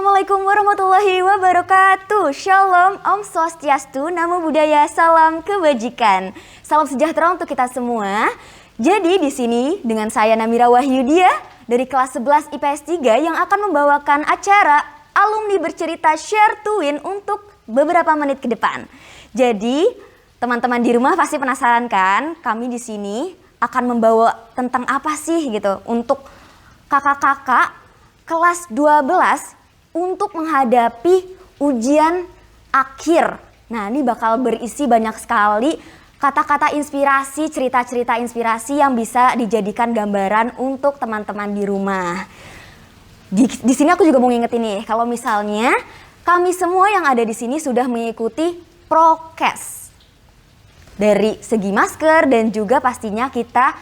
Assalamualaikum warahmatullahi wabarakatuh. Shalom, Om Swastiastu, Namo Buddhaya, salam kebajikan. Salam sejahtera untuk kita semua. Jadi di sini dengan saya Namira Wahyudia dari kelas 11 IPS 3 yang akan membawakan acara Alumni Bercerita Share to Win untuk beberapa menit ke depan. Jadi teman-teman di rumah pasti penasaran kan? Kami di sini akan membawa tentang apa sih gitu untuk kakak-kakak kelas 12 untuk menghadapi ujian akhir. Nah, ini bakal berisi banyak sekali kata-kata inspirasi, cerita-cerita inspirasi yang bisa dijadikan gambaran untuk teman-teman di rumah. Di sini aku juga mau ngingetin nih, kalau misalnya kami semua yang ada di sini sudah mengikuti prokes. Dari segi masker dan juga pastinya kita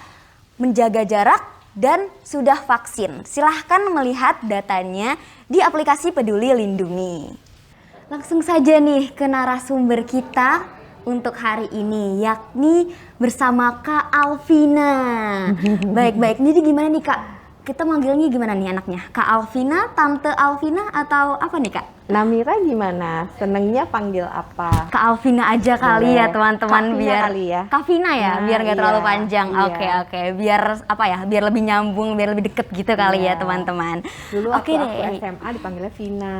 menjaga jarak dan sudah vaksin. Silahkan melihat datanya di aplikasi Peduli Lindungi. Langsung saja nih ke narasumber kita untuk hari ini, yakni bersama Kak Alvina. Baik-baik, jadi gimana nih Kak? Kita manggilnya gimana nih anaknya? Kak Alvina, Tante Alvina atau apa nih Kak? Namira gimana? Senengnya panggil apa? Kak Alvina aja kali ya teman-teman, biar kali ya. Kak Vina ya, biar nggak terlalu panjang. Iya. Oke, biar apa ya? Biar lebih nyambung, biar lebih deket gitu kali ya Iya. teman-teman. Dulu Oke waktu deh. aku SMA dipanggilnya Vina.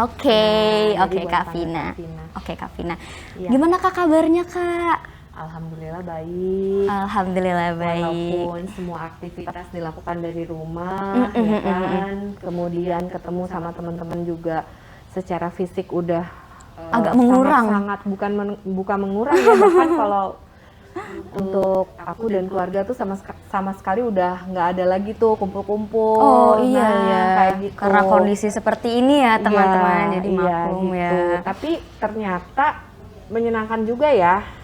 Oke, Nah, jadi Kak boleh Vina. panggil Vina. Oke Kak Vina. Iya. Gimana Kak kabarnya Kak? Alhamdulillah baik. Alhamdulillah baik. Walaupun semua aktivitas dilakukan dari rumah, ya kan. Kemudian ketemu sama teman-teman juga secara fisik udah Agak mengurang. Sangat bukan mengurang ya, bahkan kalau untuk aku dan keluarga tuh sama sekali udah nggak ada lagi tuh kumpul-kumpul. Oh iya Nah, ya. kayak gitu. Karena kondisi seperti ini ya teman-teman, jadi maklum gitu. ya. Tapi ternyata menyenangkan juga ya.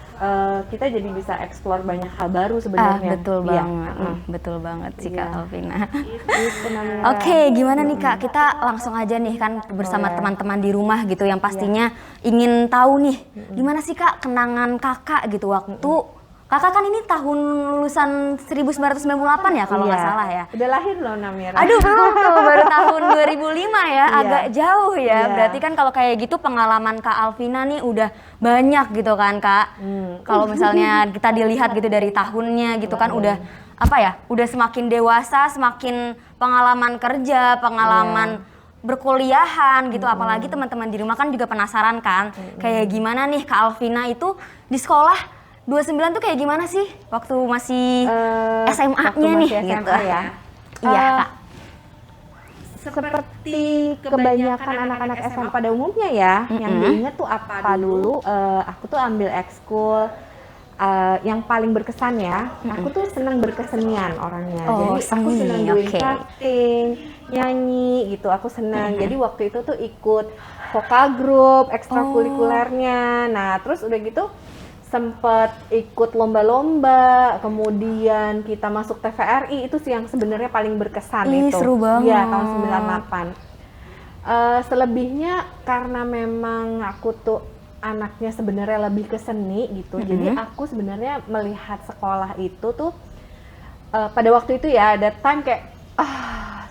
Kita jadi bisa explore banyak hal baru sebenarnya. Betul Iya. banget, betul banget sih Kak Iya. Alvina. Itu Namira. Oke, gimana nih Kak? Kita langsung aja nih kan bersama Boleh. teman-teman di rumah gitu yang pastinya ingin tahu nih gimana sih Kak kenangan Kakak gitu waktu Kakak kan ini tahun lulusan 1998 ya kalau nggak Iya. salah ya. Udah lahir loh Namira. Aduh belum tuh, baru tahun 2005 ya, Iya. agak jauh ya. Iya. Berarti kan kalau kayak gitu pengalaman Kak Alvina nih udah banyak gitu kan Kak. Kalau misalnya kita dilihat gitu dari tahunnya gitu kan udah apa ya, udah semakin dewasa, semakin pengalaman kerja, pengalaman berkuliahan gitu. Apalagi teman-teman di rumah kan juga penasaran kan, kayak gimana nih Kak Alvina itu di sekolah 29 tuh kayak gimana sih waktu masih SMA-nya waktu nih masih SMA gitu ya. Iya Kak. Seperti kebanyakan anak-anak SMA pada umumnya ya, yang diingat tuh apa dulu? Aku tuh ambil ekskul yang paling berkesan ya. Aku tuh senang berkesenian orangnya. Oh, Jadi aku seni, senang doing oke. acting, nyanyi gitu. Aku senang. Jadi waktu itu tuh ikut vokal grup, ekstrakurikulernya. Nah, terus udah gitu sempet ikut lomba-lomba, kemudian kita masuk TVRI, itu sih yang sebenarnya paling berkesan. Ih, itu. seru banget. Iya, tahun 98. Selebihnya karena memang aku tuh anaknya sebenarnya lebih ke seni gitu. Jadi aku sebenarnya melihat sekolah itu tuh pada waktu itu ya ada time kayak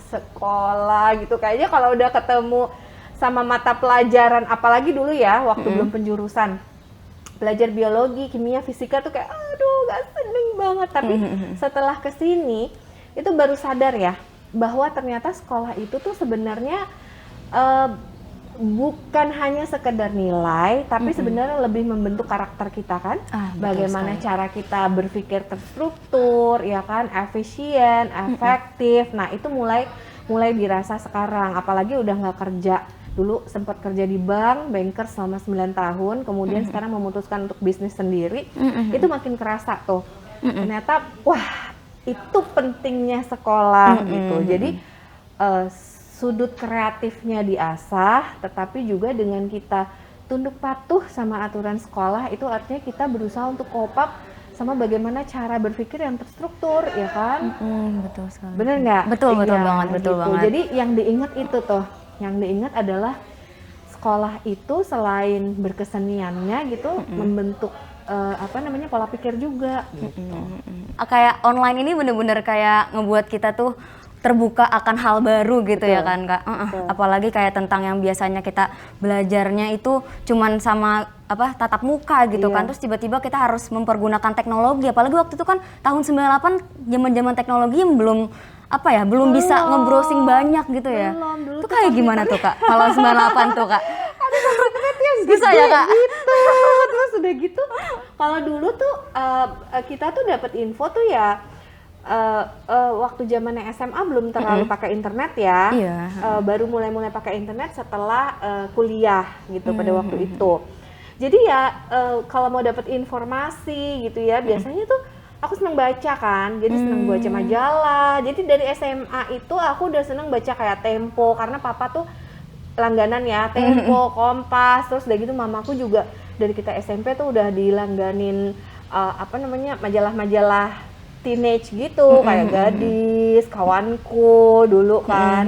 sekolah gitu, kayaknya kalau udah ketemu sama mata pelajaran, apalagi dulu ya waktu belum penjurusan, belajar biologi, kimia, fisika tuh kayak aduh gak seneng banget. Tapi setelah kesini itu baru sadar ya bahwa ternyata sekolah itu tuh sebenarnya bukan hanya sekedar nilai, tapi sebenarnya lebih membentuk karakter kita kan. Betul Bagaimana sekali. cara kita berpikir terstruktur, ya kan, efisien, efektif. Nah itu mulai dirasa sekarang, apalagi udah nggak kerja. Dulu sempat kerja di bank, banker selama 9 tahun, kemudian sekarang memutuskan untuk bisnis sendiri, itu makin kerasa tuh. Ternyata, wah itu pentingnya sekolah gitu. Jadi sudut kreatifnya diasah, tetapi juga dengan kita tunduk patuh sama aturan sekolah, itu artinya kita berusaha untuk cope up sama bagaimana cara berpikir yang terstruktur, ya kan? Betul sekali. Bener nggak? Betul Iya, banget, betul gitu. banget. Jadi yang diingat itu tuh, yang diingat adalah sekolah itu selain berkeseniannya gitu, membentuk pola pikir juga. Gitu. Kayak online ini bener-bener kayak ngebuat kita tuh terbuka akan hal baru gitu ya Betul. kan Kak. Betul. Apalagi kayak tentang yang biasanya kita belajarnya itu cuman sama tatap muka gitu Iya. kan, terus tiba-tiba kita harus mempergunakan teknologi, apalagi waktu itu kan tahun 98 zaman-zaman teknologi yang belum bisa nge-browsing banyak gitu ya. Belum, dulu Itu tuh kayak gimana tuh Kak kalau 98 tuh Kak? Bisa ya Kak? Gitu. Terus udah gitu, kalau dulu tuh kita tuh dapat info tuh ya waktu zamannya SMA belum terlalu pakai internet ya. Iya. Baru mulai pakai internet setelah kuliah gitu pada waktu itu. Jadi ya kalau mau dapat informasi gitu ya, biasanya tuh aku seneng baca kan, jadi seneng baca majalah. Jadi dari SMA itu aku udah seneng baca kayak Tempo, karena papa tuh langganan ya, Tempo, Kompas, terus udah gitu mamaku juga dari kita SMP tuh udah dilangganin majalah-majalah teenage gitu, kayak Gadis, Kawanku dulu kan.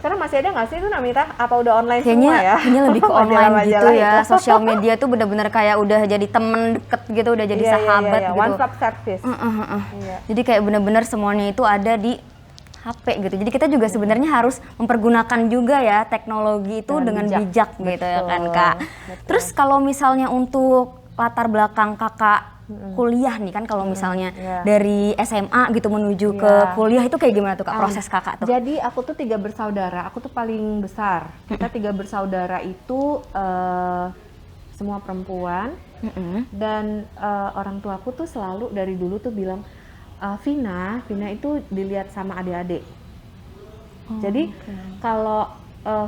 Sekarang masih ada nggak sih itu Namita? Apa udah online semua ya? Kayaknya lebih ke online gitu Majalah-majalah ya. itu. Sosial media tuh bener-bener kayak udah jadi temen deket gitu, udah jadi Iya, sahabat iya. gitu. One stop service. Iya. Jadi kayak bener-bener semuanya itu ada di HP gitu. Jadi kita juga sebenarnya harus mempergunakan juga ya teknologi itu dengan bijak gitu ya kan Kak. Betul. Terus kalau misalnya untuk latar belakang Kakak kuliah nih kan, kalau misalnya dari SMA gitu menuju ke kuliah itu kayak gimana tuh Kak proses Kakak tuh? Jadi aku tuh 3 bersaudara, aku tuh paling besar. Kita 3 bersaudara itu semua perempuan. Dan orang tuaku tuh selalu dari dulu tuh bilang, Vina itu dilihat sama adik-adik. Jadi kalau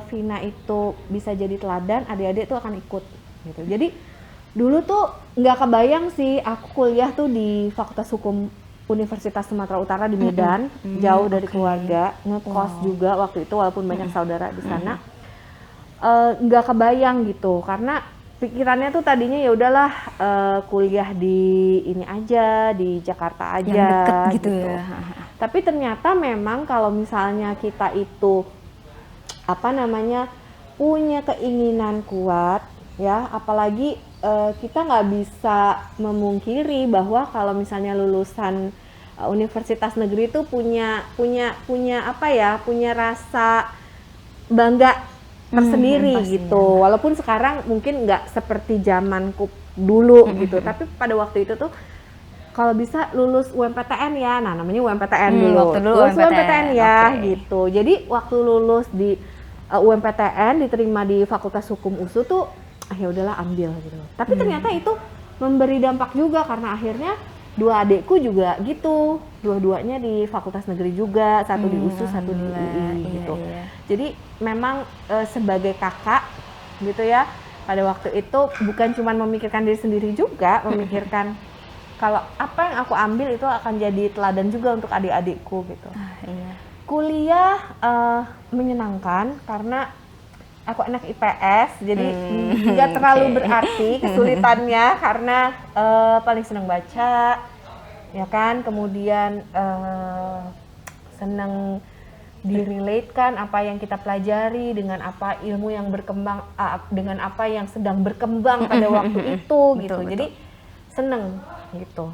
Vina itu bisa jadi teladan, adik-adik tuh akan ikut gitu. Jadi dulu tuh nggak kebayang sih aku kuliah tuh di Fakultas Hukum Universitas Sumatera Utara di Medan, jauh dari keluarga, ngekos juga waktu itu walaupun banyak saudara di sana. Nggak kebayang gitu, karena pikirannya tuh tadinya ya udahlah kuliah di ini aja, di Jakarta aja Yang deket gitu ya. Tapi ternyata memang kalau misalnya kita itu punya keinginan kuat ya, apalagi kita nggak bisa memungkiri bahwa kalau misalnya lulusan universitas negeri itu punya rasa bangga tersendiri gitu. Walaupun sekarang mungkin nggak seperti zamanku dulu gitu, tapi pada waktu itu tuh kalau bisa lulus UMPTN ya, namanya UMPTN dulu. Waktu dulu lulus UMPTN ya gitu. Jadi waktu lulus di UMPTN diterima di Fakultas Hukum USU tuh ya udahlah ambil gitu. Tapi ternyata itu memberi dampak juga, karena akhirnya 2 adekku juga gitu, dua-duanya di fakultas negeri juga, satu di USU, satu di UI gitu. Iya. Jadi memang sebagai kakak gitu ya, pada waktu itu bukan cuma memikirkan diri sendiri juga, memikirkan kalau apa yang aku ambil itu akan jadi teladan juga untuk adik-adikku gitu. Iya. Kuliah menyenangkan karena aku anak IPS, jadi nggak terlalu berarti kesulitannya karena paling senang baca, ya kan. Kemudian senang direlatekan apa yang kita pelajari dengan apa ilmu yang berkembang, dengan apa yang sedang berkembang pada waktu itu gitu. Betul. Jadi seneng gitu.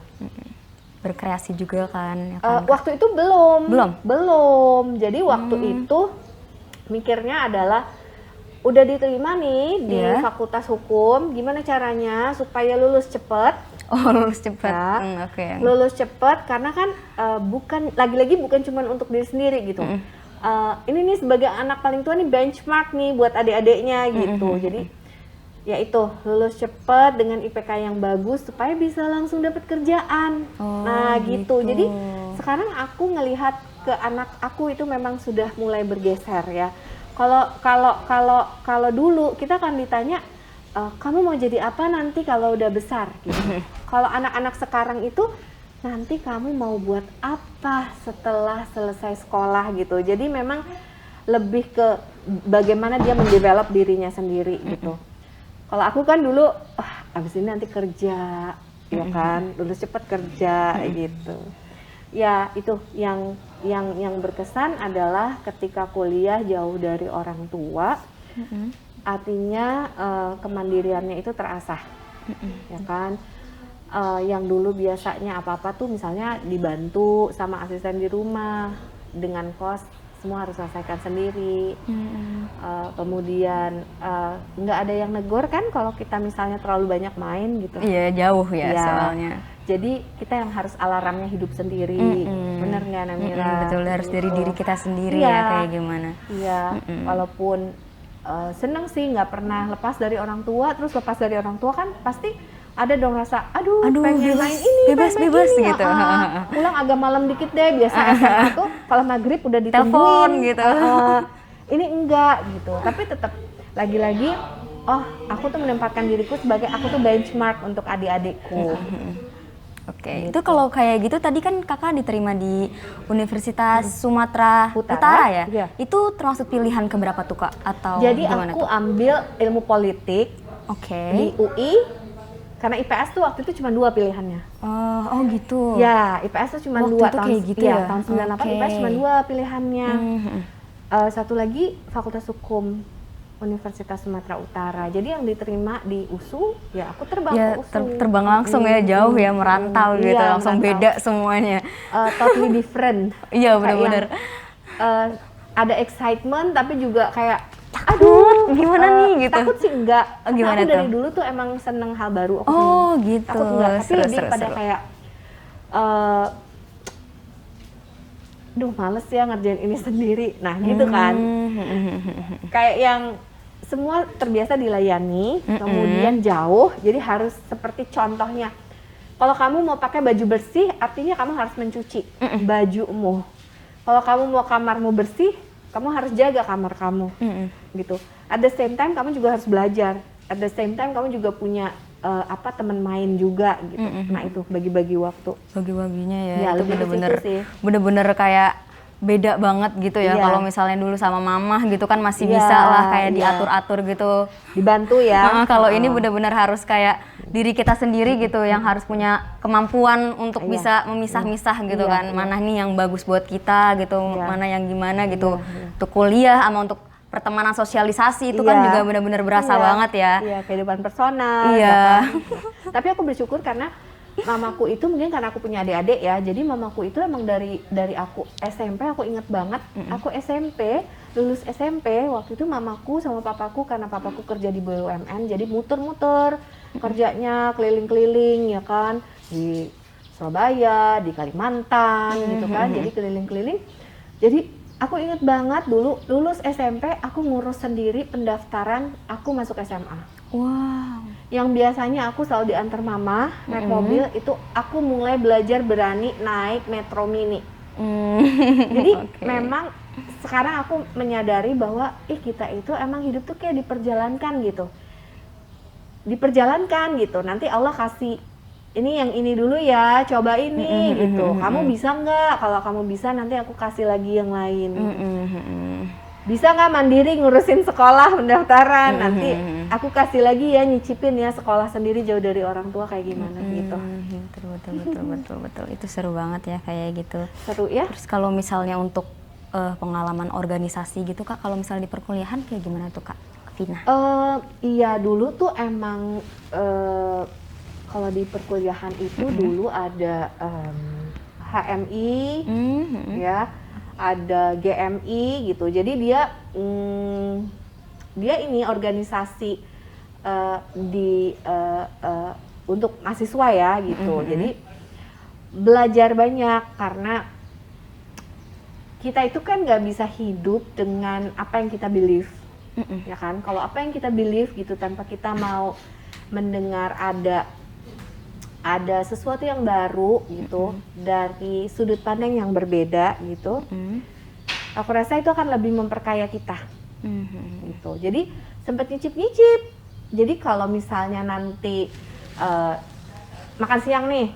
Berkreasi juga kan ya kan? Waktu itu belum. Jadi waktu itu mikirnya adalah udah diterima nih di Fakultas Hukum, gimana caranya supaya lulus cepet? Oh, lulus cepet. Ya, Oke. lulus cepet karena kan bukan cuma untuk diri sendiri gitu. Ini nih sebagai anak paling tua nih benchmark nih buat adik-adiknya gitu. Jadi ya itu lulus cepet dengan IPK yang bagus supaya bisa langsung dapat kerjaan. Nah gitu. Jadi sekarang aku ngelihat ke anak aku itu memang sudah mulai bergeser ya. Kalau dulu kita kan ditanya kamu mau jadi apa nanti kalau udah besar gitu. Kalau anak-anak sekarang itu nanti kamu mau buat apa setelah selesai sekolah gitu. Jadi memang lebih ke bagaimana dia mendevelop dirinya sendiri gitu. Kalau aku kan dulu abis ini nanti kerja, ya kan, lulus cepet kerja gitu. Ya itu yang berkesan adalah ketika kuliah jauh dari orang tua, artinya kemandiriannya itu terasah, ya kan. Yang dulu biasanya apa-apa tuh misalnya dibantu sama asisten di rumah, dengan kos semua harus selesaikan sendiri. Kemudian nggak ada yang negor kan kalau kita misalnya terlalu banyak main gitu. Iya, jauh ya Iya. soalnya. Jadi kita yang harus alarmnya hidup sendiri. Bener nggak Namira? Betul, harus dari Gitu. diri kita sendiri Iya. ya kayak gimana. Iya, walaupun seneng sih nggak pernah lepas dari orang tua, terus lepas dari orang tua kan pasti ada dong rasa, aduh pengen main ini, bebas pengen main ini, gitu. Pulang agak malam dikit deh, biasa SMA tuh kalau maghrib udah Telepon ditungguin gitu. Ini enggak gitu, tapi tetap lagi-lagi, oh aku tuh menempatkan diriku sebagai aku tuh benchmark untuk adik-adikku. Oke, itu kalau kayak gitu tadi kan kakak diterima di Universitas Sumatera Utara ya? Iya. Itu termasuk pilihan keberapa tuh kak? Atau Jadi gimana aku tuh? ambil ilmu politik Oke. di UI, karena IPS tuh waktu itu cuma 2 pilihannya. Oh gitu. Ya, IPS tuh cuma Waktu 2 itu tahun, kayak gitu iya, ya? tahun 98 Oke. IPS cuma 2 pilihannya. Satu lagi Fakultas Hukum Universitas Sumatera Utara. Jadi yang diterima di USU, ya aku terbang Ya ke USU. terbang langsung ya, jauh ya, merantau gitu, Iya, langsung merantau. beda semuanya. Totally different. Iya Kayak benar-benar. yang, ada excitement tapi juga kayak aduh gimana nih gitu. Takut sih enggak. Karena gimana aku dari tuh? dulu tuh emang seneng hal baru. Aku Oh seneng. gitu. Takut enggak, tapi Seru, lebih seru, pada seru. kayak duh males ya ngerjain ini sendiri. Nah gitu kan. Kayak yang semua terbiasa dilayani, kemudian jauh, jadi harus seperti contohnya. Kalau kamu mau pakai baju bersih, artinya kamu harus mencuci bajumu. Kalau kamu mau kamarmu bersih, kamu harus jaga kamar kamu, gitu. At the same time, kamu juga harus belajar. At the same time, kamu juga punya teman main juga, gitu. Nah itu bagi-bagi waktu. Bagi-baginya ya, Ya, itu lebih ke bener-bener situ sih. bener-bener kayak beda banget gitu ya. Iya. Kalau misalnya dulu sama mamah gitu kan masih Iya, bisa lah kayak iya. diatur-atur gitu. Dibantu ya. Kalau ini bener-bener harus kayak diri kita sendiri gitu yang harus punya kemampuan untuk Iya. bisa memisah-misah gitu Iya, kan. iya. Mana nih yang bagus buat kita gitu, Iya. mana yang gimana gitu. Iya. Untuk kuliah sama untuk pertemanan sosialisasi itu kan Iya. juga bener-bener berasa Iya. banget ya. Iya, kehidupan personal. Iya. ya kan? Tapi aku bersyukur karena mamaku itu mungkin karena aku punya adik-adik ya. Jadi mamaku itu emang dari aku SMP aku inget banget. Aku SMP, lulus SMP waktu itu mamaku sama papaku karena papaku kerja di BUMN jadi muter-muter kerjanya keliling-keliling ya kan di Surabaya, di Kalimantan gitu kan. Jadi keliling-keliling. Jadi aku inget banget dulu lulus SMP aku ngurus sendiri pendaftaran aku masuk SMA. Wow. Yang biasanya aku selalu diantar mama naik mobil, itu aku mulai belajar berani naik metro mini. Jadi Oke. memang sekarang aku menyadari bahwa kita itu emang hidup tuh kayak diperjalankan gitu. Diperjalankan gitu. Nanti Allah kasih ini yang ini dulu ya, coba ini gitu. Kamu bisa nggak? Kalau kamu bisa nanti aku kasih lagi yang lain. Bisa nggak mandiri ngurusin sekolah pendaftaran, nanti aku kasih lagi ya, nyicipin ya sekolah sendiri jauh dari orang tua kayak gimana gitu. Betul. Itu seru banget ya kayak gitu. Seru ya. Terus kalau misalnya untuk pengalaman organisasi gitu kak, kalau misalnya di perkuliahan kayak gimana tuh kak, Vina? Iya dulu tuh emang kalau di perkuliahan itu dulu ada HMI ya, ada GMI gitu. Jadi dia ini organisasi untuk mahasiswa ya gitu. Jadi belajar banyak karena kita itu kan nggak bisa hidup dengan apa yang kita believe, ya kan? Kalau apa yang kita believe gitu tanpa kita mau mendengar ada sesuatu yang baru gitu dari sudut pandang yang berbeda gitu, aku rasa itu akan lebih memperkaya kita gitu. Jadi sempet nyicip. Jadi kalau misalnya nanti makan siang nih,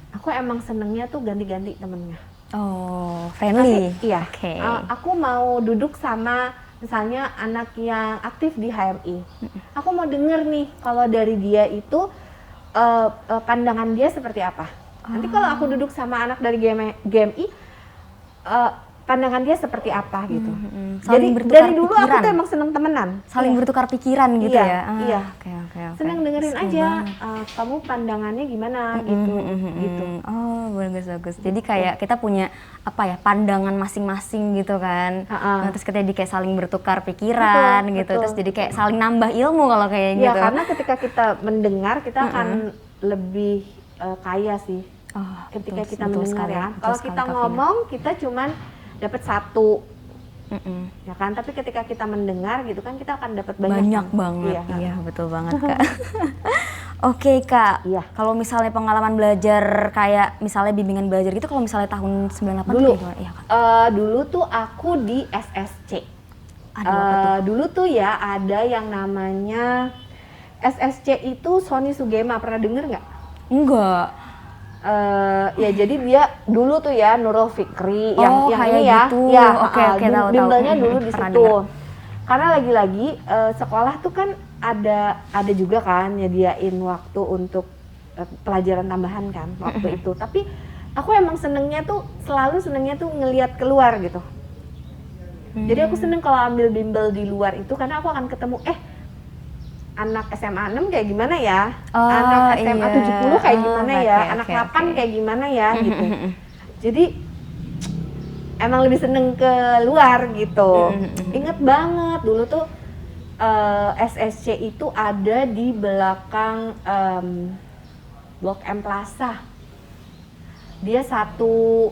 aku emang senengnya tuh ganti-ganti temennya. Oh, friendly. Iya. Oke. Aku mau duduk sama misalnya anak yang aktif di HMI. Aku mau denger nih kalau dari dia itu pandangan dia seperti apa. Nanti kalau aku duduk sama anak dari GMI, pandangan dia seperti apa gitu. Jadi Saling bertukar dari dulu aku pikiran. tuh emang seneng temenan. Saling bertukar pikiran gitu Iya, ya. iya. Oke. Seneng dengerin Seru aja, banget. kamu pandangannya gimana gitu. Gitu. Oh, bagus. Jadi kayak kita punya apa ya, pandangan masing-masing gitu kan. Nah, terus kita jadi kayak saling bertukar pikiran gitu. Betul. Terus jadi kayak saling nambah ilmu kalau kayak Iya, gitu. karena ketika kita mendengar kita akan lebih kaya sih. Oh, Ketika betul, kita betul mendengar sekali, ya. betul Kalau sekali, kita Kak Vina. ngomong kita cuman dapat satu, ya kan. Tapi ketika kita mendengar gitu kan kita akan dapat banyak. Banyak kan? banget. Iya. Iya, betul banget, Kak. Oke, Kak. Iya. Kalau misalnya pengalaman belajar kayak misalnya bimbingan belajar gitu, kalau misalnya tahun 98 Dulu, tuh gimana? Iya, Kak. dulu tuh aku di SSC. Aduh, apa tuh? Dulu tuh ya ada yang namanya SSC itu Sony Sugema, pernah denger nggak? Enggak. Ya jadi dia dulu tuh ya Nurul Fikri yang kayak ini ya, gitu. ya Oke, tahu. bimbelnya dulu di Pernah situ. denger. Karena lagi-lagi sekolah tuh kan ada juga kan nyediain waktu untuk pelajaran tambahan kan waktu itu. Tapi aku emang selalu senengnya tuh ngelihat keluar gitu. Jadi aku seneng kalau ambil bimbel di luar itu karena aku akan ketemu anak SMA 6 kayak gimana ya, anak SMA iya. 70 kayak gimana ya, Oke, anak oke, 8 oke. kayak gimana ya gitu. Jadi emang lebih seneng ke luar gitu. Ingat banget dulu tuh SSC itu ada di belakang Blok M Plaza. Dia satu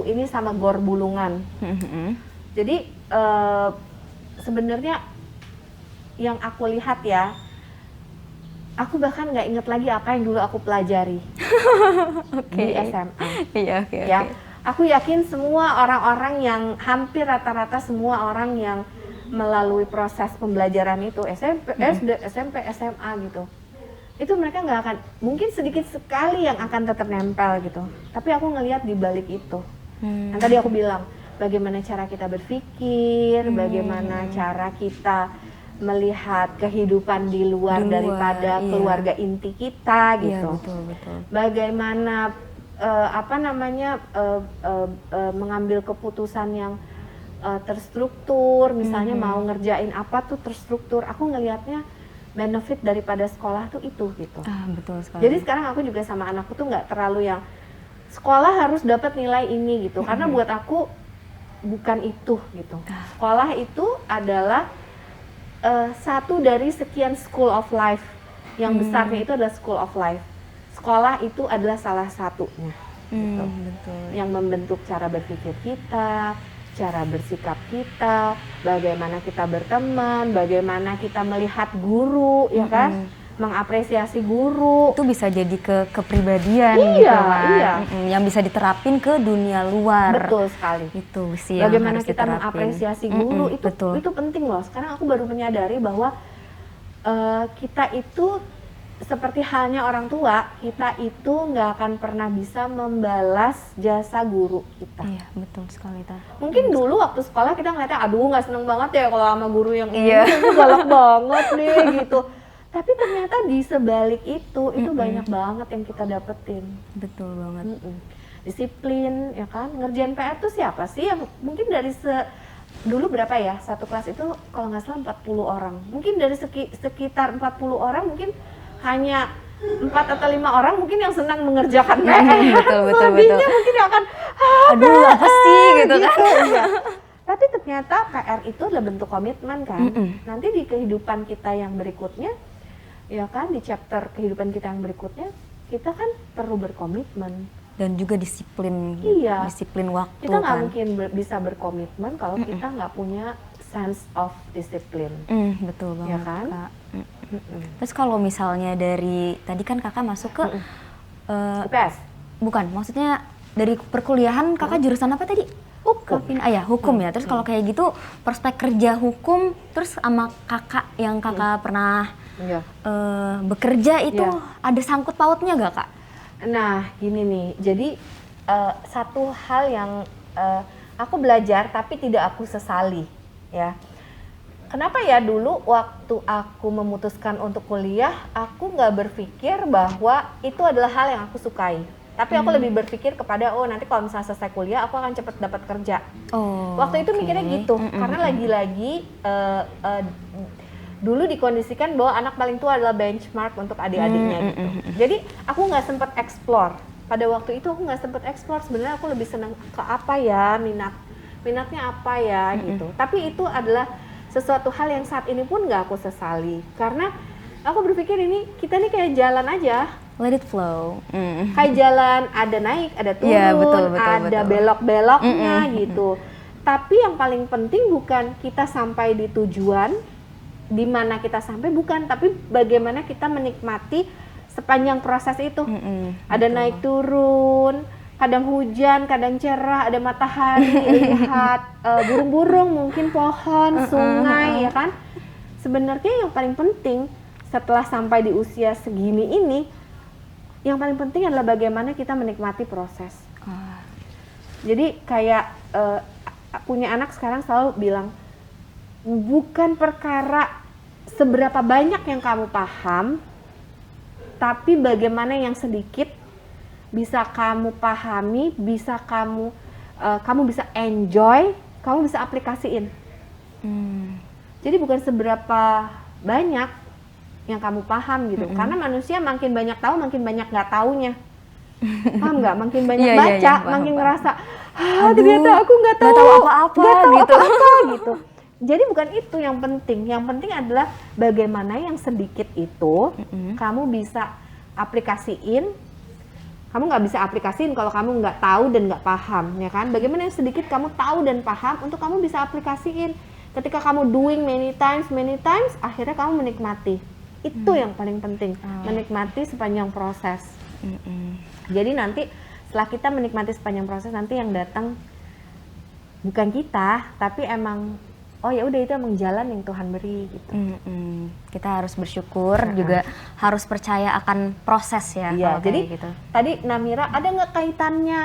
ini sama Gor Bulungan. Jadi sebenarnya yang aku lihat ya, aku bahkan nggak inget lagi apa yang dulu aku pelajari di SMA. Iya, oke. Ya, aku yakin semua orang-orang yang hampir rata-rata semua orang yang melalui proses pembelajaran itu SMP, SD, SMP, SMA gitu, itu mereka nggak akan, mungkin sedikit sekali yang akan tetap nempel gitu. Tapi aku ngelihat di balik itu, yang tadi aku bilang, bagaimana cara kita berpikir, bagaimana cara kita melihat kehidupan di luar daripada iya. keluarga inti kita Iya, gitu. betul. Bagaimana mengambil keputusan yang terstruktur, misalnya mau ngerjain apa tuh terstruktur. Aku ngelihatnya benefit daripada sekolah tuh itu gitu. Betul sekali. Jadi sekarang aku juga sama anakku tuh nggak terlalu yang sekolah harus dapat nilai ini gitu, karena buat aku bukan itu gitu. Sekolah itu adalah satu dari sekian school of life yang besarnya itu adalah school of life. Sekolah itu adalah salah satunya, gitu. Betul. Yang membentuk cara berpikir kita, cara bersikap kita, bagaimana kita berteman, bagaimana kita melihat guru, ya kan, mengapresiasi guru. Itu bisa jadi kepribadian Iya, gitu kan. iya. Yang bisa diterapin ke dunia luar. Betul sekali. Itu sih yang Bagaimana harus kita diterapin. mengapresiasi guru Betul. itu penting loh. Sekarang aku baru menyadari bahwa kita itu seperti halnya orang tua, kita itu nggak akan pernah bisa membalas jasa guru kita. Iya, betul sekali, Ta. Mungkin dulu waktu sekolah kita ngeliatnya, aduh nggak seneng banget ya kalau sama guru yang ini, Iya. itu galak banget nih gitu. Tapi ternyata di sebalik itu banyak banget yang kita dapetin. Betul banget. Disiplin, ya kan, ngerjain PR tuh siapa sih yang mungkin dari dulu berapa ya, satu kelas itu kalau nggak salah 40 orang, mungkin dari sekitar 40 orang mungkin hanya 4 atau 5 orang mungkin yang senang mengerjakan PR. Betul. Selebihnya mungkin yang akan Aduh, apa sih gitu kan. iya. Tapi ternyata PR itu adalah bentuk komitmen kan. Nanti di kehidupan kita yang berikutnya, ya kan, di chapter kehidupan kita yang berikutnya, kita kan perlu berkomitmen. Dan juga disiplin. Iya. Disiplin waktu Kita nggak kan. mungkin bisa berkomitmen kalau kita nggak punya sense of discipline. Betul banget, Ya kan? Kak. Terus kalau misalnya dari tadi kan kakak masuk ke IPS. bukan, maksudnya dari perkuliahan kakak jurusan apa tadi? Hukum. Hukum ya. Terus kalau kayak gitu prospek kerja hukum, terus sama kakak yang kakak pernah Iya. bekerja itu Iya. ada sangkut pautnya gak, Kak? Nah, gini nih. Jadi satu hal yang aku belajar tapi tidak aku sesali, ya. Kenapa ya dulu waktu aku memutuskan untuk kuliah, aku nggak berpikir bahwa itu adalah hal yang aku sukai. Tapi aku lebih berpikir kepada nanti kalau misalnya selesai kuliah aku akan cepat dapat kerja. Waktu itu mikirnya gitu, karena lagi-lagi dulu dikondisikan bahwa anak paling tua adalah benchmark untuk adik-adiknya gitu. Jadi aku nggak sempat explore. Pada waktu itu aku nggak sempat explore. Sebenarnya aku lebih senang ke apa ya, minatnya apa ya gitu. Tapi itu adalah sesuatu hal yang saat ini pun nggak aku sesali, karena aku berpikir kita nih kayak jalan aja, let it flow. kayak jalan, ada naik, ada turun, Yeah, betul, ada belok-beloknya gitu. Tapi yang paling penting bukan kita sampai di tujuan, di mana kita sampai, bukan, tapi bagaimana kita menikmati sepanjang proses itu. Ada naik turun, kadang hujan, kadang cerah, ada matahari, lihat burung-burung, mungkin pohon, sungai, ya kan. Sebenarnya yang paling penting setelah sampai di usia segini ini, yang paling penting adalah bagaimana kita menikmati proses. Jadi kayak punya anak sekarang selalu bilang, bukan perkara seberapa banyak yang kamu paham, tapi bagaimana yang sedikit bisa kamu pahami, bisa kamu bisa enjoy, kamu bisa aplikasiin. Jadi bukan seberapa banyak yang kamu paham gitu, karena manusia makin banyak tahu, makin banyak nggak taunya. Paham nggak? Makin banyak baca, makin ngerasa, ternyata aku nggak tahu apa-apa gitu. Jadi bukan itu yang penting. Yang penting adalah bagaimana yang sedikit itu kamu bisa aplikasiin. Kamu nggak bisa aplikasiin kalau kamu nggak tahu dan nggak paham, ya kan? Bagaimana yang sedikit kamu tahu dan paham untuk kamu bisa aplikasiin. Ketika kamu doing many times, akhirnya kamu menikmati. Itu yang paling penting, menikmati sepanjang proses. Jadi nanti setelah kita menikmati sepanjang proses, nanti yang datang bukan kita, tapi emang ya udah, itu emang jalan yang Tuhan beri gitu. Kita harus bersyukur, juga harus percaya akan proses ya. Iya, jadi gitu. Tadi Namira, ada nggak kaitannya?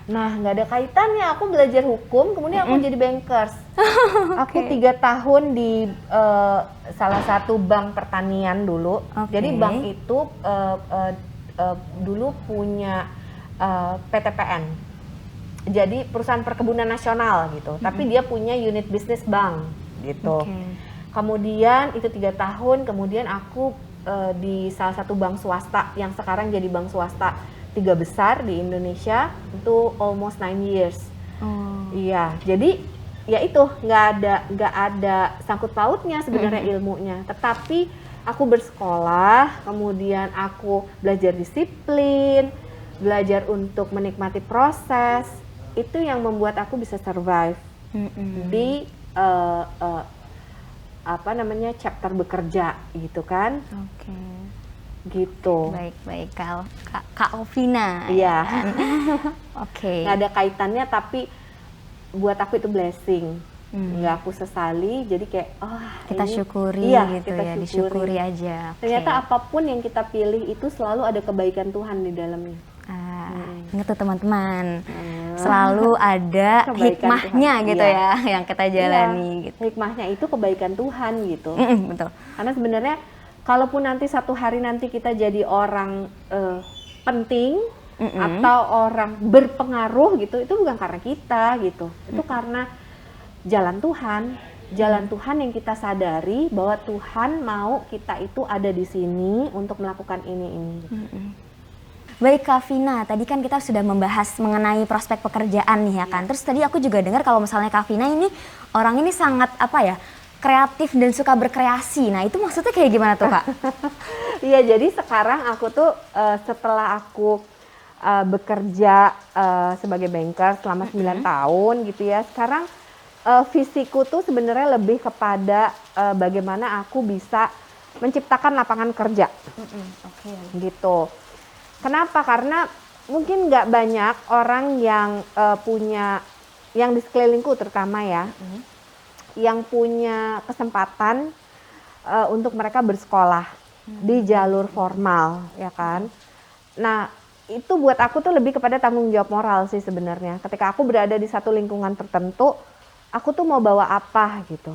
Nah, nggak ada kaitannya. Aku belajar hukum, kemudian aku jadi bankers. Aku 3 tahun di salah satu bank pertanian dulu. Jadi bank itu dulu punya PTPN. Jadi perusahaan perkebunan nasional gitu, tapi dia punya unit bisnis bank gitu. Kemudian itu 3 tahun, kemudian aku di salah satu bank swasta yang sekarang jadi bank swasta 3 besar di Indonesia, itu almost 9 years. Iya, jadi ya itu nggak ada sangkut pautnya sebenarnya ilmunya, tetapi aku bersekolah, kemudian aku belajar disiplin, belajar untuk menikmati proses. Itu yang membuat aku bisa survive di chapter bekerja gitu kan. Gitu. Baik Kak Alvina. Iya. Nggak ada kaitannya, tapi buat aku itu blessing. Nggak aku sesali, jadi kayak kita ini, syukuri gitu, kita disyukuri aja. Ternyata apapun yang kita pilih itu selalu ada kebaikan Tuhan di dalamnya. Ingat tuh teman-teman, selalu ada hikmahnya gitu ya yang kita jalani. Gitu. Hikmahnya itu kebaikan Tuhan gitu. Betul. Karena sebenarnya kalaupun nanti satu hari nanti kita jadi orang penting atau orang berpengaruh gitu, itu bukan karena kita gitu, itu karena jalan Tuhan yang kita sadari bahwa Tuhan mau kita itu ada di sini untuk melakukan ini. Baik Kak Vina, tadi kan kita sudah membahas mengenai prospek pekerjaan nih ya kan. Terus tadi aku juga dengar kalau misalnya Kak Vina ini orang ini sangat kreatif dan suka berkreasi. Nah itu maksudnya kayak gimana tuh Kak? Iya, jadi sekarang aku tuh setelah aku bekerja sebagai banker selama 9 tahun gitu ya. Sekarang visiku tuh sebenarnya lebih kepada bagaimana aku bisa menciptakan lapangan kerja. Gitu. Kenapa? Karena mungkin nggak banyak orang yang punya, yang di sekelilingku terutama ya, yang punya kesempatan untuk mereka bersekolah di jalur formal, ya kan? Nah, itu buat aku tuh lebih kepada tanggung jawab moral sih sebenarnya. Ketika aku berada di satu lingkungan tertentu, aku tuh mau bawa apa gitu.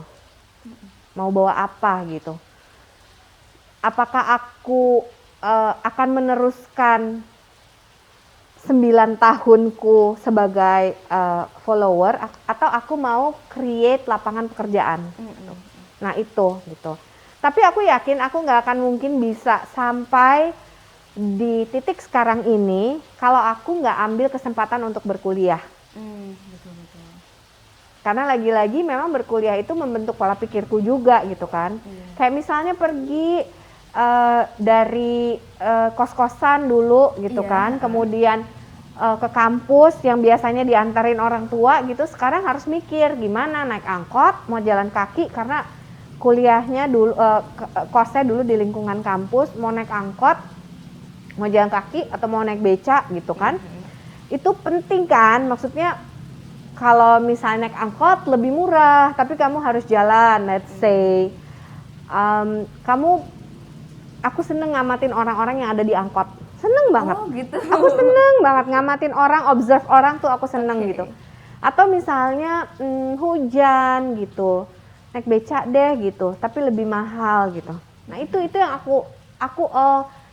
Mau bawa apa gitu. Apakah aku akan meneruskan 9 tahunku sebagai follower atau aku mau create lapangan pekerjaan. Nah itu gitu. Tapi aku yakin aku nggak akan mungkin bisa sampai di titik sekarang ini kalau aku nggak ambil kesempatan untuk berkuliah. Betul. Karena lagi-lagi memang berkuliah itu membentuk pola pikirku juga gitu kan. Kayak misalnya pergi dari kos-kosan dulu gitu kan, kemudian ke kampus yang biasanya diantarin orang tua gitu, sekarang harus mikir gimana naik angkot, mau jalan kaki karena kuliahnya dulu kosnya dulu di lingkungan kampus, mau naik angkot, mau jalan kaki atau mau naik beca gitu kan. Itu penting kan, maksudnya kalau misalnya naik angkot lebih murah, tapi kamu harus jalan, let's say. Aku seneng ngamatin orang-orang yang ada di angkot. Seneng banget. Oh gitu. Aku seneng banget ngamatin orang, observe orang tuh aku seneng gitu. Atau misalnya hujan gitu, naik beca deh gitu, tapi lebih mahal gitu. Nah itu yang aku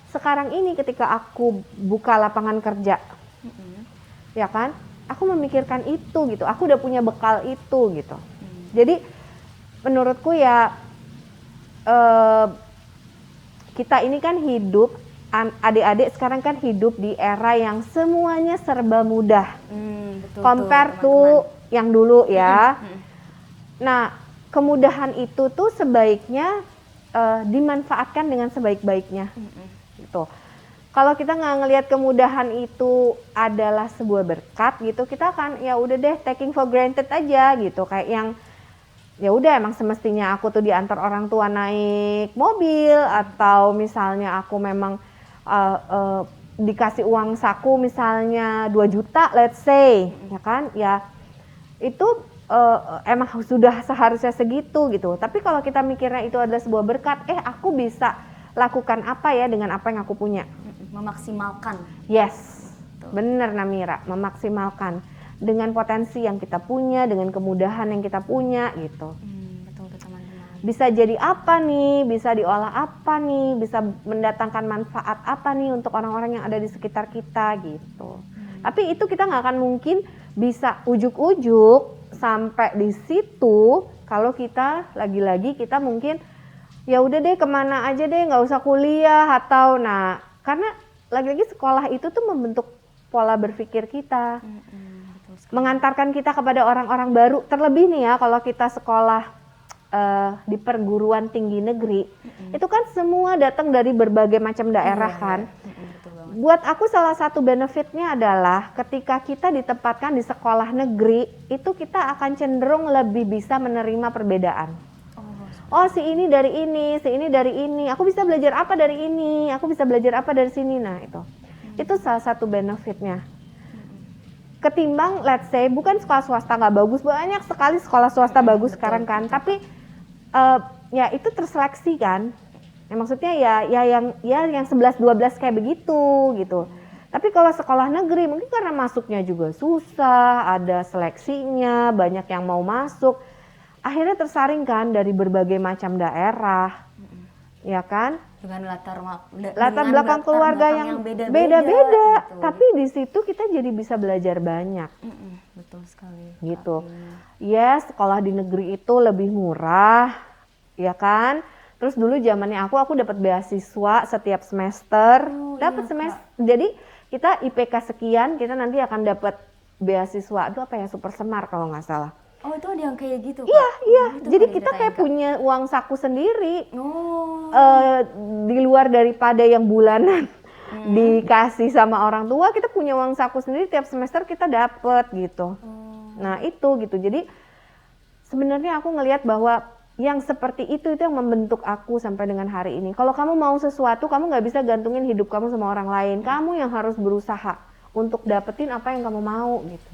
sekarang ini ketika aku buka lapangan kerja, ya kan, aku memikirkan itu gitu. Aku udah punya bekal itu gitu. Jadi menurutku ya kita ini kan hidup, adik-adik sekarang kan hidup di era yang semuanya serba mudah. Compare to yang dulu ya. Nah, kemudahan itu tuh sebaiknya dimanfaatkan dengan sebaik-baiknya. Gitu. Kalau kita nggak ngelihat kemudahan itu adalah sebuah berkat gitu, kita akan ya udah deh taking for granted aja gitu, kayak yang ya udah emang semestinya aku tuh diantar orang tua naik mobil, atau misalnya aku memang dikasih uang saku misalnya 2 juta let's say, ya kan, ya itu emang sudah seharusnya segitu gitu. Tapi kalau kita mikirnya itu adalah sebuah berkat, aku bisa lakukan apa ya dengan apa yang aku punya. Memaksimalkan. Yes, bener Namira, memaksimalkan dengan potensi yang kita punya, dengan kemudahan yang kita punya gitu. Betul teman-teman. Bisa jadi apa nih, bisa diolah apa nih, bisa mendatangkan manfaat apa nih untuk orang-orang yang ada di sekitar kita gitu. Tapi itu kita nggak akan mungkin bisa ujuk-ujuk sampai di situ kalau kita lagi-lagi kita mungkin ya udah deh kemana aja deh, nggak usah kuliah, atau nah karena lagi-lagi sekolah itu tuh membentuk pola berpikir kita. Mengantarkan kita kepada orang-orang baru, terlebih nih ya kalau kita sekolah di perguruan tinggi negeri, itu kan semua datang dari berbagai macam daerah kan. Buat aku salah satu benefitnya adalah ketika kita ditempatkan di sekolah negeri, itu kita akan cenderung lebih bisa menerima perbedaan. Oh si ini dari ini, si ini dari ini, aku bisa belajar apa dari ini, aku bisa belajar apa dari sini. Nah itu salah satu benefitnya. Ketimbang let's say bukan sekolah swasta nggak bagus, banyak sekali sekolah swasta bagus sekarang kan, tapi ya itu terseleksi kan. Ya, maksudnya ya yang 11-12 kayak begitu gitu. Tapi kalau sekolah negeri mungkin karena masuknya juga susah, ada seleksinya, banyak yang mau masuk, akhirnya tersaring kan dari berbagai macam daerah, ya kan? Dengan latar belakang keluarga yang beda-beda gitu. Tapi di situ kita jadi bisa belajar banyak. Betul sekali. Gitu. Yes, sekolah di negeri itu lebih murah, ya kan? Terus dulu zamannya aku dapat beasiswa setiap semester, semester. Jadi kita IPK sekian, kita nanti akan dapat beasiswa. Itu apa ya, Super Semar kalau nggak salah. Oh itu ada yang kayak gitu? Iya. Jadi kita kayak punya uang saku sendiri. Di luar daripada yang bulanan dikasih sama orang tua, kita punya uang saku sendiri, tiap semester kita dapat gitu. Nah itu gitu. Jadi sebenarnya aku ngelihat bahwa yang seperti itu yang membentuk aku sampai dengan hari ini. Kalau kamu mau sesuatu, kamu nggak bisa gantungin hidup kamu sama orang lain. Kamu yang harus berusaha untuk dapetin apa yang kamu mau gitu.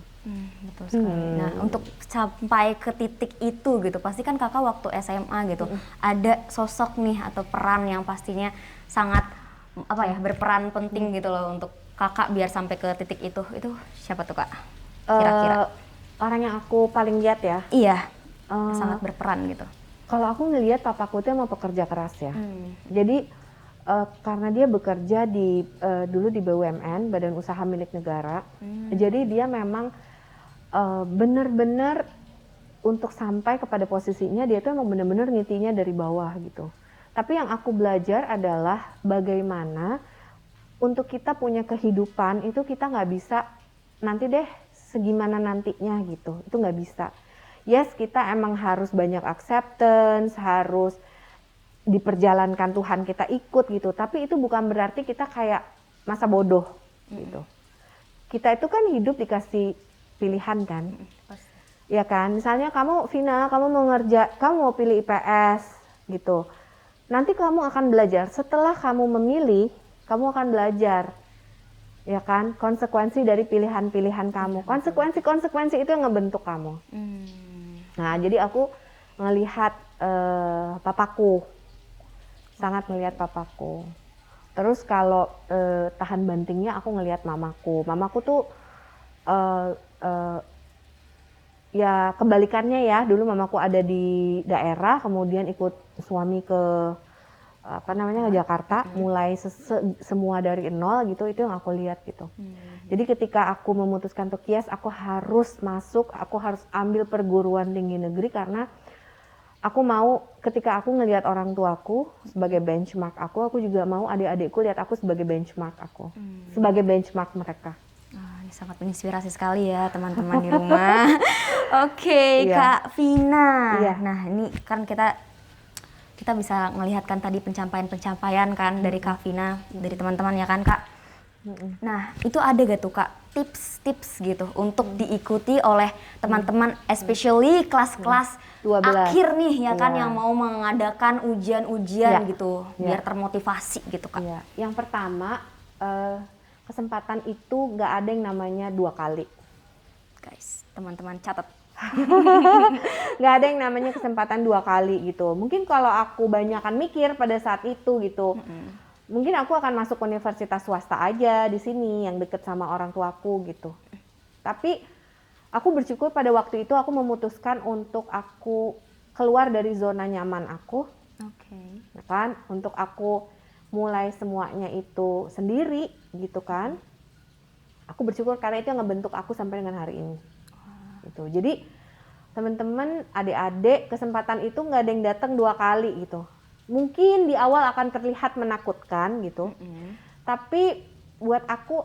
Betul sekali. Nah untuk sampai ke titik itu gitu, pasti kan kakak waktu SMA gitu ada sosok nih atau peran yang pastinya sangat berperan penting gitu loh untuk kakak biar sampai ke titik itu siapa tuh kak? Kira-kira orang yang aku paling lihat ya. Iya. Sangat berperan gitu. Kalau aku ngelihat papaku tuh emang pekerja keras ya. Jadi karena dia bekerja di dulu di BUMN, Badan Usaha Milik Negara. Jadi dia memang benar-benar untuk sampai kepada posisinya dia tuh emang benar-benar ngitinya dari bawah gitu. Tapi yang aku belajar adalah bagaimana untuk kita punya kehidupan itu kita nggak bisa nanti deh segimana nantinya gitu, itu nggak bisa. Yes, kita emang harus banyak acceptance, harus diperjalankan Tuhan kita ikut gitu, tapi itu bukan berarti kita kayak masa bodoh gitu. Kita itu kan hidup dikasih pilihan kan, ya kan. Misalnya kamu Vina, kamu mau pilih IPS gitu. Nanti kamu akan belajar. Setelah kamu memilih, kamu akan belajar, ya kan. Konsekuensi dari pilihan-pilihan kamu. Konsekuensi itu yang ngebentuk kamu. Nah, jadi aku ngelihat papaku, sangat melihat papaku. Terus kalau tahan bantingnya aku ngelihat mamaku. Mamaku tuh ya kebalikannya ya. Dulu mamaku ada di daerah, kemudian ikut suami ke ke Jakarta, mulai semua dari nol gitu. Itu yang aku lihat gitu. Jadi ketika aku memutuskan untuk yes, aku harus masuk, aku harus ambil perguruan tinggi negeri karena aku mau ketika aku ngelihat orang tuaku sebagai benchmark aku juga mau adik-adikku lihat aku sebagai benchmark aku, sebagai benchmark mereka. Ini sangat menginspirasi sekali ya teman-teman di rumah. Oke, Iya. Kak Vina. Iya. Nah ini kan kita bisa melihatkan tadi pencapaian kan dari Kak Vina, dari teman-teman ya kan Kak. Nah itu ada gak tuh Kak tips-tips gitu untuk diikuti oleh teman-teman, especially kelas-kelas 12. akhir nih ya kan, Iya. yang mau mengadakan ujian-ujian Iya. gitu, Iya. biar termotivasi gitu Kak. Iya. Yang pertama, kesempatan itu nggak ada yang namanya 2 kali. Guys, teman-teman catat. Nggak ada yang namanya kesempatan 2 kali gitu. Mungkin kalau aku banyakan mikir pada saat itu gitu, mungkin aku akan masuk universitas swasta aja di sini yang deket sama orang tuaku gitu. Tapi aku bersyukur pada waktu itu aku memutuskan untuk aku keluar dari zona nyaman aku, ya kan? Untuk aku mulai semuanya itu sendiri gitu kan. Aku bersyukur karena itu yang ngebentuk aku sampai dengan hari ini. Gitu. Jadi teman-teman, adik-adik, kesempatan itu nggak ada yang datang 2 kali gitu. Mungkin di awal akan terlihat menakutkan gitu, tapi buat aku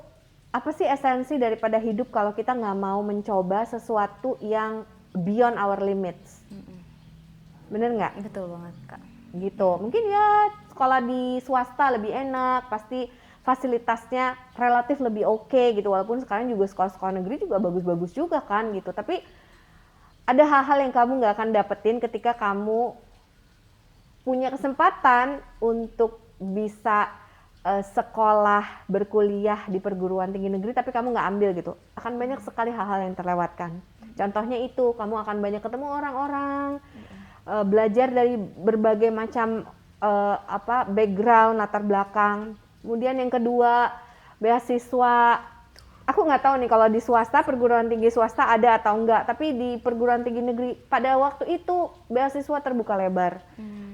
apa sih esensi daripada hidup kalau kita nggak mau mencoba sesuatu yang beyond our limits? Bener nggak? Betul banget Kak. Gitu. Mungkin ya sekolah di swasta lebih enak, pasti fasilitasnya relatif lebih oke gitu, walaupun sekarang juga sekolah-sekolah negeri juga bagus-bagus juga kan gitu. Tapi ada hal-hal yang kamu nggak akan dapetin ketika kamu punya kesempatan untuk bisa sekolah, berkuliah di perguruan tinggi negeri tapi kamu nggak ambil gitu. Akan banyak sekali hal-hal yang terlewatkan. Contohnya itu, kamu akan banyak ketemu orang-orang, belajar dari berbagai macam background, latar belakang. Kemudian yang kedua, beasiswa. Aku nggak tahu nih kalau di swasta, perguruan tinggi swasta ada atau enggak, tapi di perguruan tinggi negeri pada waktu itu beasiswa terbuka lebar.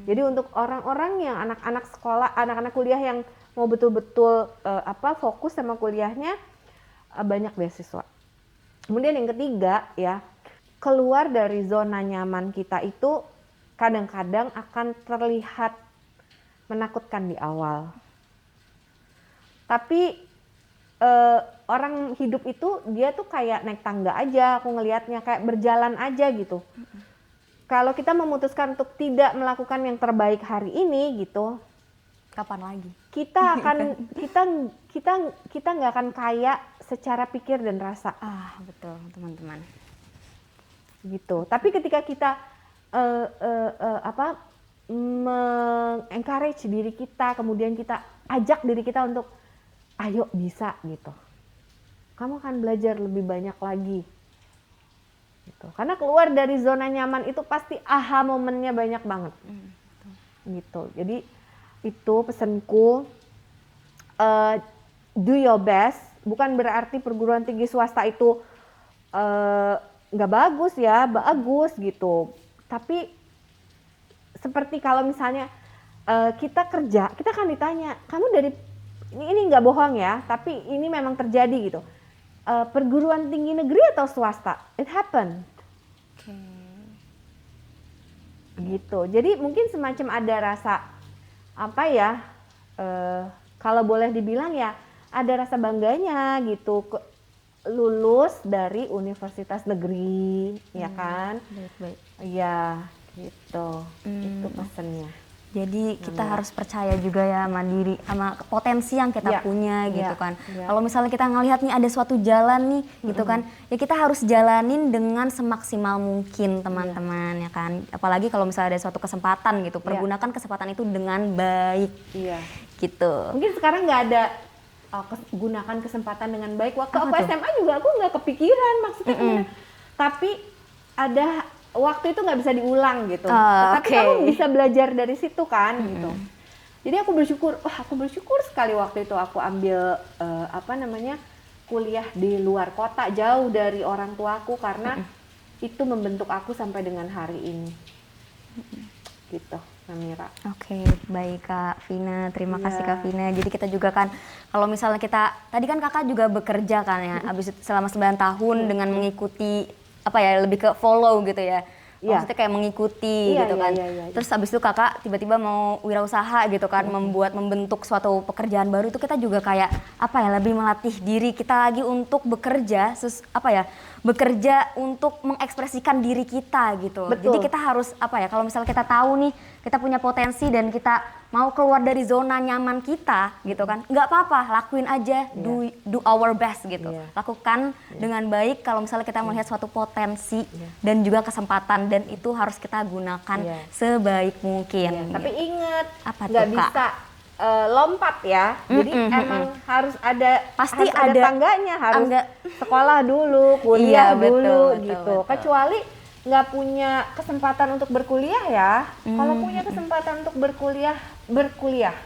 Jadi untuk orang-orang yang anak-anak sekolah, anak-anak kuliah yang mau betul-betul fokus sama kuliahnya, banyak beasiswa. Kemudian yang ketiga ya, keluar dari zona nyaman kita itu kadang-kadang akan terlihat menakutkan di awal. Tapi orang hidup itu dia tuh kayak naik tangga aja, aku ngelihatnya kayak berjalan aja gitu. Kalau kita memutuskan untuk tidak melakukan yang terbaik hari ini gitu, Kapan lagi? kita akan kita nggak akan kaya secara pikir dan rasa. Betul teman-teman. Gitu. Tapi ketika kita encourage diri kita, kemudian kita ajak diri kita untuk ayo bisa gitu, kamu akan belajar lebih banyak lagi gitu. Karena keluar dari zona nyaman itu pasti aha momennya banyak banget gitu. Jadi itu pesanku, do your best. Bukan berarti perguruan tinggi swasta itu nggak bagus ya, bagus gitu. Tapi seperti kalau misalnya kita kerja, kita akan ditanya, kamu dari ini nggak bohong ya, tapi ini memang terjadi gitu. Perguruan tinggi negeri atau swasta? It happened. Gitu. Jadi mungkin semacam ada rasa apa ya? Kalau boleh dibilang ya, ada rasa bangganya gitu. Lulus dari universitas negeri, ya kan? Baik-baik. Iya, gitu. Itu pesannya. Jadi kita harus percaya juga ya mandiri sama potensi yang kita punya gitu kan. Kalau misalnya kita ngelihat nih ada suatu jalan nih gitu kan, ya kita harus jalanin dengan semaksimal mungkin teman-teman ya kan. Apalagi kalau misalnya ada suatu kesempatan gitu, pergunakan kesempatan itu dengan baik. Iya. Gitu. Mungkin sekarang nggak ada gunakan kesempatan dengan baik. Waktu aku SMA juga aku nggak kepikiran maksudnya gimana. Tapi ada waktu itu nggak bisa diulang gitu. Tapi kamu bisa belajar dari situ kan gitu. Jadi aku bersyukur sekali waktu itu aku ambil kuliah di luar kota jauh dari orang tuaku karena itu membentuk aku sampai dengan hari ini. Gitu, Namira. Oke, baik Kak Vina. Terima kasih Kak Vina. Jadi kita juga kan kalau misalnya tadi kan Kakak juga bekerja kan ya, habis itu selama 9 tahun dengan mengikuti lebih ke follow gitu ya. Maksudnya kayak mengikuti gitu kan. Terus habis itu Kakak tiba-tiba mau wirausaha gitu kan, membentuk suatu pekerjaan baru, itu kita juga kayak lebih melatih diri kita lagi untuk bekerja bekerja untuk mengekspresikan diri kita gitu. Betul. Jadi kita harus kalau misalnya kita tahu nih kita punya potensi dan kita mau keluar dari zona nyaman kita gitu kan, nggak apa-apa, lakuin aja, do our best gitu. Lakukan dengan baik kalau misalnya kita melihat suatu potensi dan juga kesempatan, dan itu harus kita gunakan sebaik mungkin. Tapi ingat, Apa nggak tuh, Kak? bisa lompat ya. Jadi emang harus ada ada tangganya, harus sekolah dulu, kuliah dulu gitu. Betul. Kecuali nggak punya kesempatan untuk berkuliah ya. Kalau punya kesempatan untuk berkuliah.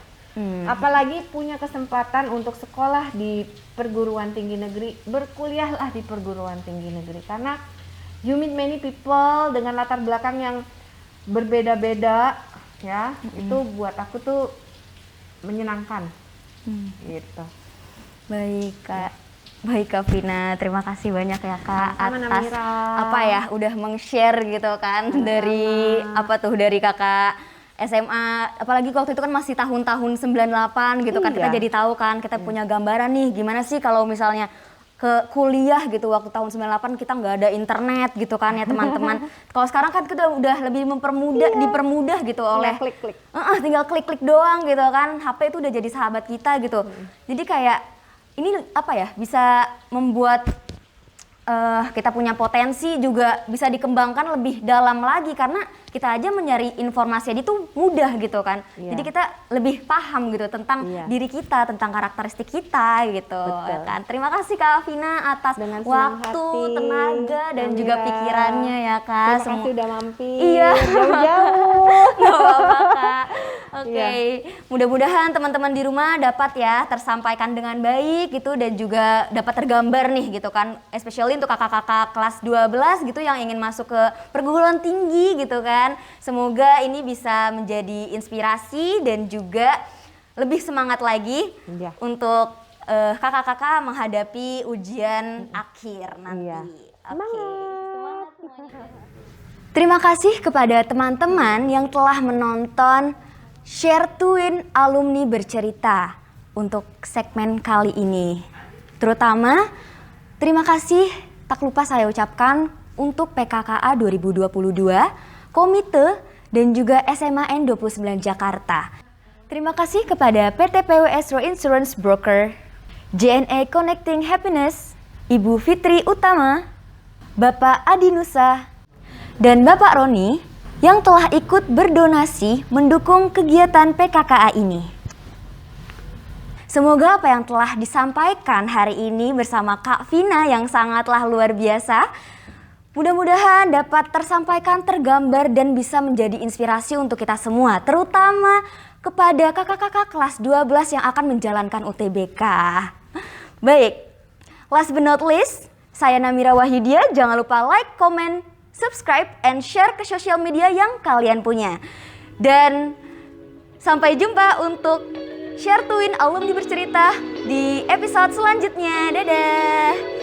Apalagi punya kesempatan untuk sekolah di perguruan tinggi negeri, berkuliahlah di perguruan tinggi negeri. Karena you meet many people dengan latar belakang yang berbeda-beda ya. Itu buat aku tuh menyenangkan. Gitu. Baik Kak Vina, terima kasih banyak ya Kak atas udah meng-share gitu kan dari Kakak SMA, apalagi waktu itu kan masih tahun-tahun 98 gitu kan, kita jadi tahu kan, kita punya gambaran nih gimana sih kalau misalnya ke kuliah gitu waktu tahun 98 kita nggak ada internet gitu kan ya teman-teman. Kalau sekarang kan kita udah lebih dipermudah gitu oleh klik-klik. Tinggal klik-klik doang gitu kan, HP itu udah jadi sahabat kita gitu. Jadi kayak ini bisa membuat kita punya potensi juga bisa dikembangkan lebih dalam lagi karena kita aja mencari informasi itu mudah gitu kan. Jadi kita lebih paham gitu tentang diri kita, tentang karakteristik kita gitu. Ya kan? Terima kasih Kak Vina atas waktu, tenaga dan juga pikirannya ya Kak. Terima kasih udah mampir. Iya. Jauh-jauh. Gak apa-apa Kak. Oke. Mudah-mudahan teman-teman di rumah dapat ya tersampaikan dengan baik gitu dan juga dapat tergambar nih gitu kan. Especially untuk kakak-kakak kelas 12 gitu yang ingin masuk ke perguruan tinggi gitu kan. Semoga ini bisa menjadi inspirasi dan juga lebih semangat lagi untuk kakak-kakak menghadapi ujian akhir nanti. Semangat. Terima kasih kepada teman-teman yang telah menonton Share Twin Alumni Bercerita untuk segmen kali ini. Terutama terima kasih tak lupa saya ucapkan untuk PKKA 2022, Komite, dan juga SMAN 29 Jakarta. Terima kasih kepada PT PWS Road Insurance Broker, JNE Connecting Happiness, Ibu Fitri Utama, Bapak Adi Nusa, dan Bapak Roni yang telah ikut berdonasi mendukung kegiatan PKKA ini. Semoga apa yang telah disampaikan hari ini bersama Kak Vina yang sangatlah luar biasa, mudah-mudahan dapat tersampaikan, tergambar, dan bisa menjadi inspirasi untuk kita semua, terutama kepada kakak-kakak kelas 12 yang akan menjalankan UTBK. Baik, last but not least, saya Namira Wahyudia, jangan lupa like, comment, subscribe, and share ke sosial media yang kalian punya. Dan Sampai jumpa untuk Share Twin Alumni Bercerita di episode selanjutnya. Dadah!